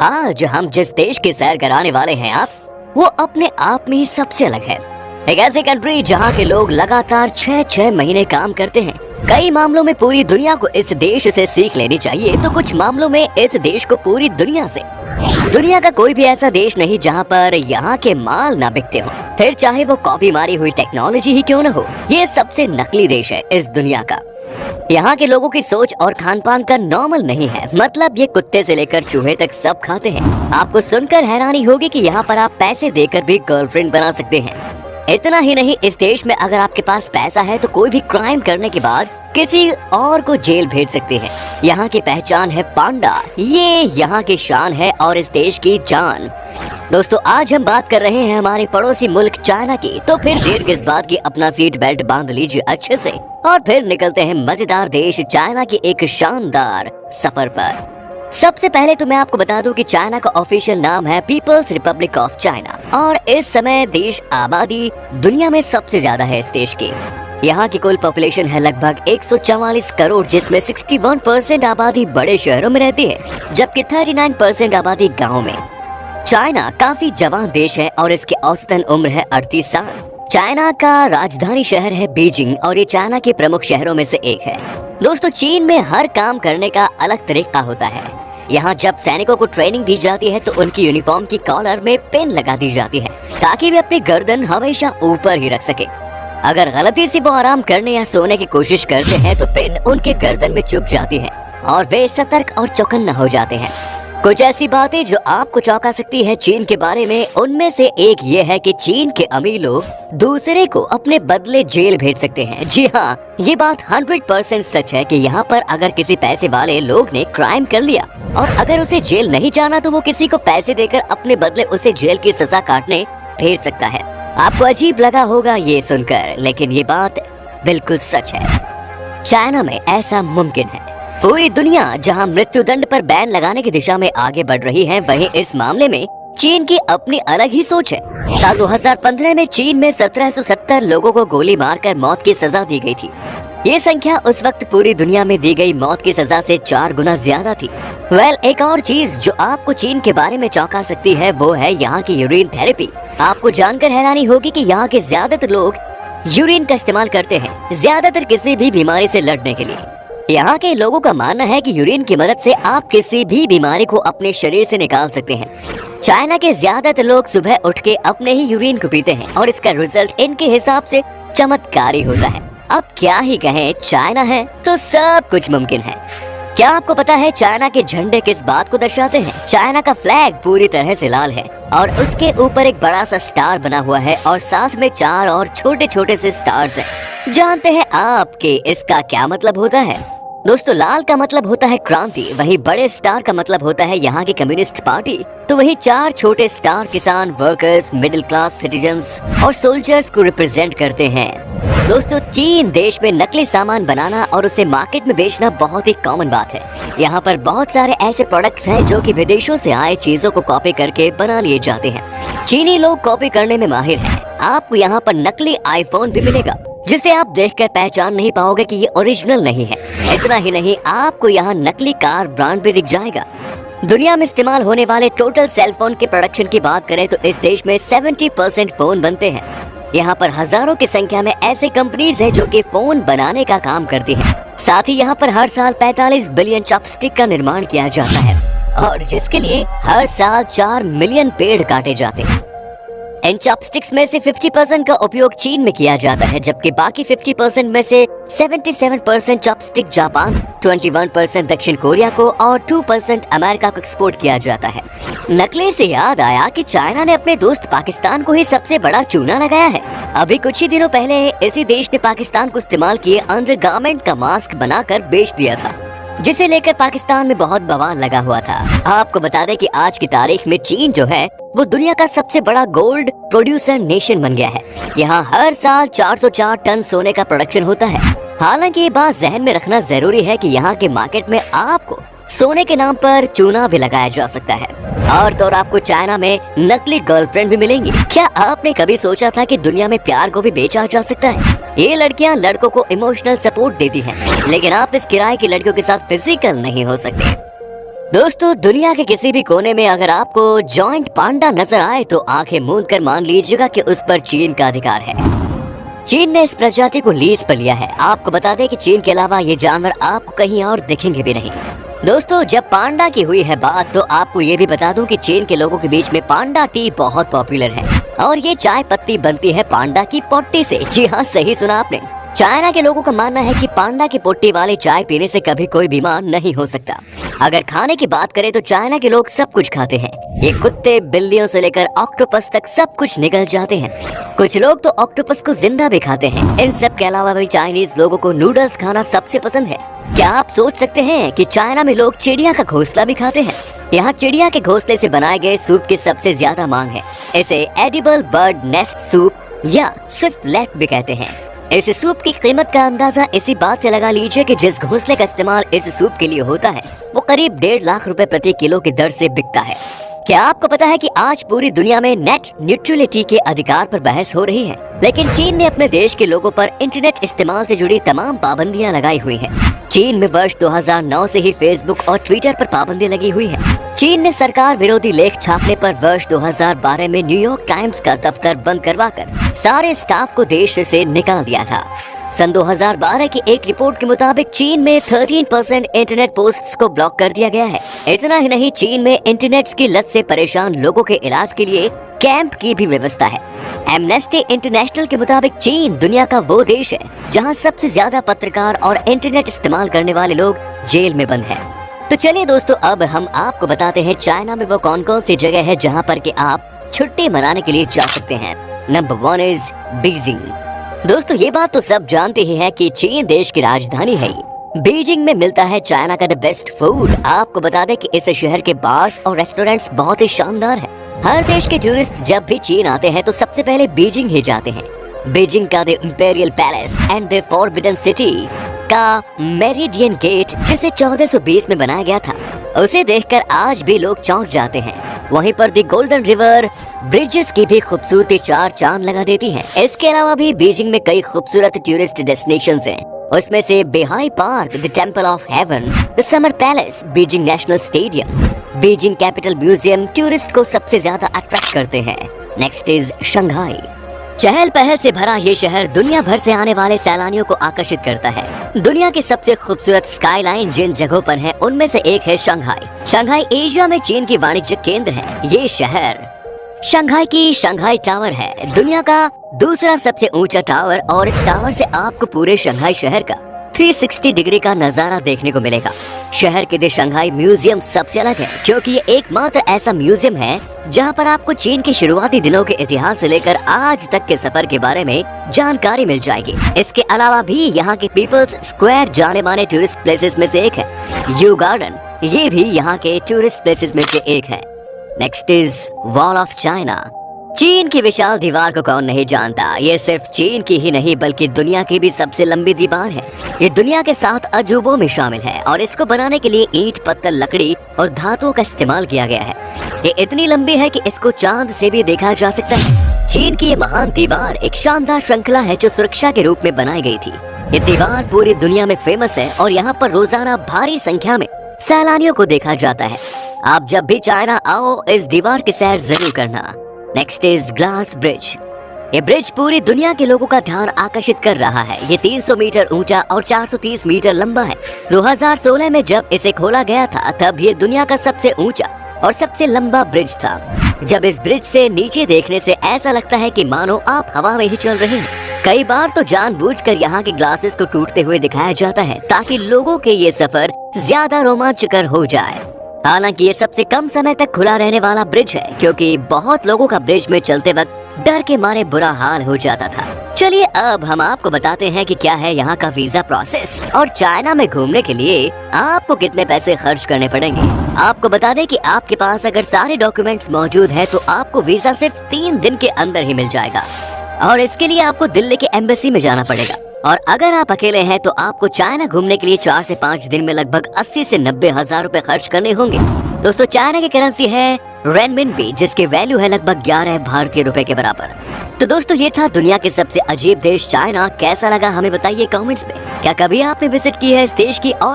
आज हम जिस देश की सैर कराने वाले हैं वो अपने आप में ही सबसे अलग है। एक ऐसी कंट्री जहाँ के लोग लगातार 6-6 महीने काम करते हैं। कई मामलों में पूरी दुनिया को इस देश से सीख लेनी चाहिए, तो कुछ मामलों में इस देश को पूरी दुनिया से। दुनिया का कोई भी ऐसा देश नहीं जहाँ पर यहाँ के माल ना बिकते हो, फिर चाहे वो कॉपी मारी हुई टेक्नोलॉजी ही क्यों न हो। ये सबसे नकली देश है इस दुनिया का। यहाँ के लोगों की सोच और खान पान का नॉर्मल नहीं है। मतलब ये कुत्ते से लेकर चूहे तक सब खाते हैं। आपको सुनकर हैरानी होगी कि यहाँ पर आप पैसे देकर भी गर्लफ्रेंड बना सकते हैं। इतना ही नहीं, इस देश में अगर आपके पास पैसा है तो कोई भी क्राइम करने के बाद किसी और को जेल भेज सकते हैं। यहाँ की पहचान है पांडा, ये यहाँ की शान है और इस देश की जान। दोस्तों, आज हम बात कर रहे हैं हमारे पड़ोसी मुल्क चाइना की। तो फिर देर किस बात की, अपना सीट बेल्ट बांध लीजिए अच्छे से और फिर निकलते हैं मजेदार देश चाइना की एक शानदार सफर पर। सबसे पहले तो मैं आपको बता दूं कि चाइना का ऑफिशियल नाम है पीपल्स रिपब्लिक ऑफ चाइना और इस समय देश आबादी दुनिया में सबसे ज्यादा है इस देश की। यहाँ की कुल पॉपुलेशन है लगभग 144 करोड़, जिसमें 61% आबादी बड़े शहरों में रहती है, जबकि 39% आबादी गाँव में। चाइना काफी जवान देश है और इसकी औसतन उम्र है 38 साल। चाइना का राजधानी शहर है बीजिंग और ये चाइना के प्रमुख शहरों में से एक है। दोस्तों, चीन में हर काम करने का अलग तरीका होता है। यहाँ जब सैनिकों को ट्रेनिंग दी जाती है तो उनकी यूनिफॉर्म की कॉलर में पिन लगा दी जाती है ताकि वे अपनी गर्दन हमेशा ऊपर ही रख सके। अगर गलती से वो आराम करने या सोने की कोशिश करते हैं तो पिन उनके गर्दन में चुभ जाती है और वे सतर्क और चौकन्ना हो जाते हैं। कुछ ऐसी बातें जो आपको चौंका सकती है चीन के बारे में, उनमें से एक ये है कि चीन के अमीर लोग दूसरे को अपने बदले जेल भेज सकते हैं। जी हाँ, ये बात 100% सच है कि यहाँ पर अगर किसी पैसे वाले लोग ने क्राइम कर लिया और अगर उसे जेल नहीं जाना तो वो किसी को पैसे देकर अपने बदले उसे जेल की सजा काटने भेज सकता है। आपको अजीब लगा होगा ये सुनकर, लेकिन ये बात बिल्कुल सच है। चाइना में ऐसा मुमकिन है। पूरी दुनिया जहां मृत्यु दंड पर बैन लगाने की दिशा में आगे बढ़ रही है, वहीं इस मामले में चीन की अपनी अलग ही सोच है। साल 2015 में चीन में 1770 लोगों को गोली मारकर मौत की सजा दी गई थी। ये संख्या उस वक्त पूरी दुनिया में दी गई मौत की सजा से 4 गुना ज्यादा थी। एक और चीज जो आपको चीन के बारे में चौंका सकती है वो है यहाँ की यूरिन थेरेपी। आपको जानकर हैरानी होगी कि यहाँ के ज्यादातर लोग यूरिन का इस्तेमाल करते हैं, ज्यादातर किसी भी बीमारी से लड़ने के लिए। यहाँ के लोगों का मानना है कि यूरिन की मदद से आप किसी भी बीमारी को अपने शरीर से निकाल सकते हैं। चाइना के ज्यादातर लोग सुबह उठ के अपने ही यूरिन को पीते हैं और इसका रिजल्ट इनके हिसाब से चमत्कारी होता है। अब क्या ही कहें, चाइना है तो सब कुछ मुमकिन है। क्या आपको पता है चाइना के झंडे किस बात को दर्शाते हैं? चाइना का फ्लैग पूरी तरह से लाल है और उसके ऊपर एक बड़ा सा स्टार बना हुआ है और साथ में 4 और छोटे छोटे से स्टार्स हैं। जानते हैं आपके इसका क्या मतलब होता है? दोस्तों, लाल का मतलब होता है क्रांति, वही बड़े स्टार का मतलब होता है यहाँ की कम्युनिस्ट पार्टी, तो वही 4 छोटे स्टार किसान, वर्कर्स, मिडिल क्लास सिटीजन्स और सोल्जर्स को रिप्रेजेंट करते हैं। दोस्तों, चीन देश में नकली सामान बनाना और उसे मार्केट में बेचना बहुत ही कॉमन बात है। यहाँ पर बहुत सारे ऐसे प्रोडक्ट्स हैं जो कि विदेशों से आए चीजों को कॉपी करके बना लिए जाते हैं। चीनी लोग कॉपी करने में माहिर हैं। आपको यहाँ पर नकली आईफोन भी मिलेगा जिसे आप देखकर पहचान नहीं पाओगे कि ये ओरिजिनल नहीं है। इतना ही नहीं, आपको यहाँ नकली कार ब्रांड भी दिख जाएगा। दुनिया में इस्तेमाल होने वाले टोटल सेल फोन के प्रोडक्शन की बात करें तो इस देश में 70% फोन बनते हैं। यहाँ पर हजारों की संख्या में ऐसे कंपनीज हैं जो कि फोन बनाने का काम करती हैं। साथ ही यहाँ पर हर साल 45 बिलियन चॉपस्टिक का निर्माण किया जाता है और जिसके लिए हर साल 4 मिलियन पेड़ काटे जाते हैं। इन चॉपस्टिक्स में से 50% का उपयोग चीन में किया जाता है, जबकि बाकी 50% में से 77% चॉपस्टिक जापान, 21% दक्षिण कोरिया को और 2% अमेरिका को एक्सपोर्ट किया जाता है। नकली से याद आया कि चाइना ने अपने दोस्त पाकिस्तान को ही सबसे बड़ा चूना लगाया है। अभी कुछ ही दिनों पहले इसी देश ने पाकिस्तान को इस्तेमाल किए अंडरगारमेंट का मास्क बनाकर बेच दिया था, जिसे लेकर पाकिस्तान में बहुत बवाल लगा हुआ था। आपको बता दें कि आज की तारीख में चीन जो है वो दुनिया का सबसे बड़ा गोल्ड प्रोड्यूसर नेशन बन गया है। यहाँ हर साल 404 टन सोने का प्रोडक्शन होता है। हालांकि ये बात जहन में रखना जरूरी है कि यहाँ के मार्केट में आपको सोने के नाम पर चूना भी लगाया जा सकता है और तो और आपको चाइना में नकली गर्लफ्रेंड भी मिलेंगी। क्या आपने कभी सोचा था कि दुनिया में प्यार को भी बेचा जा सकता है? ये लड़कियां लड़कों को इमोशनल सपोर्ट देती हैं, लेकिन आप इस किराए की लड़कियों के साथ फिजिकल नहीं हो सकते। दोस्तों, दुनिया के किसी भी कोने में अगर आपको जॉइंट पांडा नजर आए तो आंखें मूंद कर मान लीजिएगा कि उस पर चीन का अधिकार है। चीन ने इस प्रजाति को लीज पर लिया है। आपको बता दें कि चीन के अलावा ये जानवर आपको कहीं और दिखेंगे भी नहीं। दोस्तों, जब पांडा की हुई है बात तो आपको ये भी बता दूं कि चीन के लोगों के बीच में पांडा टी बहुत पॉपुलर है और ये चाय पत्ती बनती है पांडा की पोट्टी से। जी हाँ, सही सुना आपने। चाइना के लोगों का मानना है कि पांडा की पोट्टी वाले चाय पीने से कभी कोई बीमार नहीं हो सकता। अगर खाने की बात करें तो चाइना के लोग सब कुछ खाते हैं। ये कुत्ते बिल्लियों से लेकर ऑक्टोपस तक सब कुछ निगल जाते हैं। कुछ लोग तो ऑक्टोपस को जिंदा भी खाते हैं। इन सब के अलावा भी चाइनीज लोगों को नूडल्स खाना सबसे पसंद है। क्या आप सोच सकते हैं कि चाइना में लोग चिड़िया का घोंसला भी खाते हैं? यहाँ चिड़िया के घोंसले से बनाए गए सूप की सबसे ज्यादा मांग है। इसे एडिबल बर्ड नेस्ट सूप या स्विफ्टलेट भी कहते हैं। इस सूप की कीमत का अंदाजा इसी बात से लगा लीजिए कि जिस घोंसले का इस्तेमाल इस सूप के लिए होता है वो करीब 1.5 लाख रुपए प्रति किलो की दर से बिकता है। क्या आपको पता है कि आज पूरी दुनिया में नेट न्यूट्रलिटी के अधिकार पर बहस हो रही है, लेकिन चीन ने अपने देश के लोगों पर इंटरनेट इस्तेमाल से जुड़ी तमाम पाबंदियां लगाई हुई हैं। चीन में वर्ष 2009 से ही फेसबुक और ट्विटर पर पाबंदी लगी हुई है। चीन ने सरकार विरोधी लेख छापने पर वर्ष 2012 में न्यूयॉर्क टाइम्स का दफ्तर बंद करवाकर सारे स्टाफ को देश से निकाल दिया था। सन 2012 की एक रिपोर्ट के मुताबिक चीन में 13% इंटरनेट पोस्ट्स को ब्लॉक कर दिया गया है। इतना ही नहीं, चीन में इंटरनेट की लत से परेशान लोगों के इलाज के लिए कैंप की भी व्यवस्था है। एमनेस्टी इंटरनेशनल के मुताबिक चीन दुनिया का वो देश है जहां सबसे ज्यादा पत्रकार और इंटरनेट इस्तेमाल करने वाले लोग जेल में बंद हैं। तो चलिए दोस्तों, अब हम आपको बताते हैं चाइना में वो कौन कौन सी जगह है जहां पर कि आप छुट्टी मनाने के लिए जा सकते हैं। Number 1 is Beijing. दोस्तों, ये बात तो सब जानते ही हैं कि चीन देश की राजधानी है। बीजिंग में मिलता है चाइना का द बेस्ट फूड। आपको बता दें कि इस शहर के बार्स और रेस्टोरेंट्स बहुत ही शानदार हैं। हर देश के टूरिस्ट जब भी चीन आते हैं तो सबसे पहले बीजिंग ही जाते हैं। बीजिंग का the imperial palace and the forbidden city का मेरिडियन गेट, जिसे 1420 में बनाया गया था, उसे देखकर आज भी लोग चौंक जाते हैं। वहीं पर दी गोल्डन रिवर ब्रिजेस की भी खूबसूरती 4 चांद लगा देती है। इसके अलावा भी बीजिंग में कई खूबसूरत टूरिस्ट डेस्टिनेशंस हैं। उसमें से Beihai park, the temple of heaven, the summer palace, Beijing national stadium, Beijing capital museum tourist को सबसे ज्यादा अट्रैक्ट करते हैं। Next is Shanghai. चहल पहल से भरा ये शहर दुनिया भर से आने वाले सैलानियों को आकर्षित करता है। दुनिया की सबसे खूबसूरत स्काईलाइन जिन जगहों पर है उनमें से एक है शंघाई। शंघाई एशिया में चीन की वाणिज्य केंद्र है। ये शहर शंघाई की शंघाई टावर है, दुनिया का दूसरा सबसे ऊंचा टावर, और इस टावर से आपको पूरे शंघाई शहर का 360 डिग्री का नजारा देखने को मिलेगा। शहर के द शंघाई म्यूजियम सबसे अलग है क्योंकि ये एकमात्र ऐसा म्यूजियम है जहां पर आपको चीन के शुरुआती दिनों के इतिहास से लेकर आज तक के सफर के बारे में जानकारी मिल जाएगी। इसके अलावा भी यहाँ के पीपल्स स्क्वायर जाने माने टूरिस्ट प्लेसेस में से एक है। यू गार्डन, ये भी यहाँ के टूरिस्ट प्लेसेस में से एक है। Next is wall of China. चीन की विशाल दीवार को कौन नहीं जानता। ये सिर्फ चीन की ही नहीं बल्कि दुनिया की भी सबसे लंबी दीवार है। ये दुनिया के 7 अजूबों में शामिल है और इसको बनाने के लिए ईंट, पत्थर, लकड़ी और धातुओं का इस्तेमाल किया गया है। ये इतनी लंबी है कि इसको चांद से भी देखा जा सकता है। चीन की ये महान दीवार एक शानदार श्रृंखला है जो सुरक्षा के रूप में बनाई गई थी। ये दीवार पूरी दुनिया में फेमस है और यहाँ पर रोजाना भारी संख्या में सैलानियों को देखा जाता है। आप जब भी चाइना आओ इस दीवार की सैर जरूर करना। Next is glass bridge. ये ब्रिज पूरी दुनिया के लोगों का ध्यान आकर्षित कर रहा है। ये 300 मीटर ऊंचा और 430 मीटर लंबा है। 2016 में जब इसे खोला गया था तब ये दुनिया का सबसे ऊंचा और सबसे लंबा ब्रिज था। जब इस ब्रिज से नीचे देखने से ऐसा लगता है कि मानो आप हवा में ही चल रहे हैं। कई बार तो जानबूझकर यहाँ के ग्लासेस को टूटते हुए दिखाया जाता है ताकि लोगों के ये सफर ज्यादा रोमांचकर हो जाए। हालांकि ये सबसे कम समय तक खुला रहने वाला ब्रिज है क्योंकि बहुत लोगों का ब्रिज में चलते वक्त डर के मारे बुरा हाल हो जाता था। चलिए अब हम आपको बताते हैं कि क्या है यहाँ का वीजा प्रोसेस और चाइना में घूमने के लिए आपको कितने पैसे खर्च करने पड़ेंगे। आपको बता दें कि आपके पास अगर सारे डॉक्यूमेंट्स मौजूद है तो आपको वीजा सिर्फ 3 दिन के अंदर ही मिल जाएगा और इसके लिए आपको दिल्ली के एम्बेसी में जाना पड़ेगा। और अगर आप अकेले हैं तो आपको चाइना घूमने के लिए 4 से 5 दिन में लगभग 80 से 90 हजार रुपए खर्च करने होंगे। दोस्तों, चाइना की करेंसी है रेनमिनबी, जिसके वैल्यू है लगभग 11 भारतीय रुपए के बराबर। तो दोस्तों, ये था दुनिया के सबसे अजीब देश चाइना। कैसा लगा हमें बताइए कमेंट्स में। क्या कभी आपने विजिट की है इस देश की? और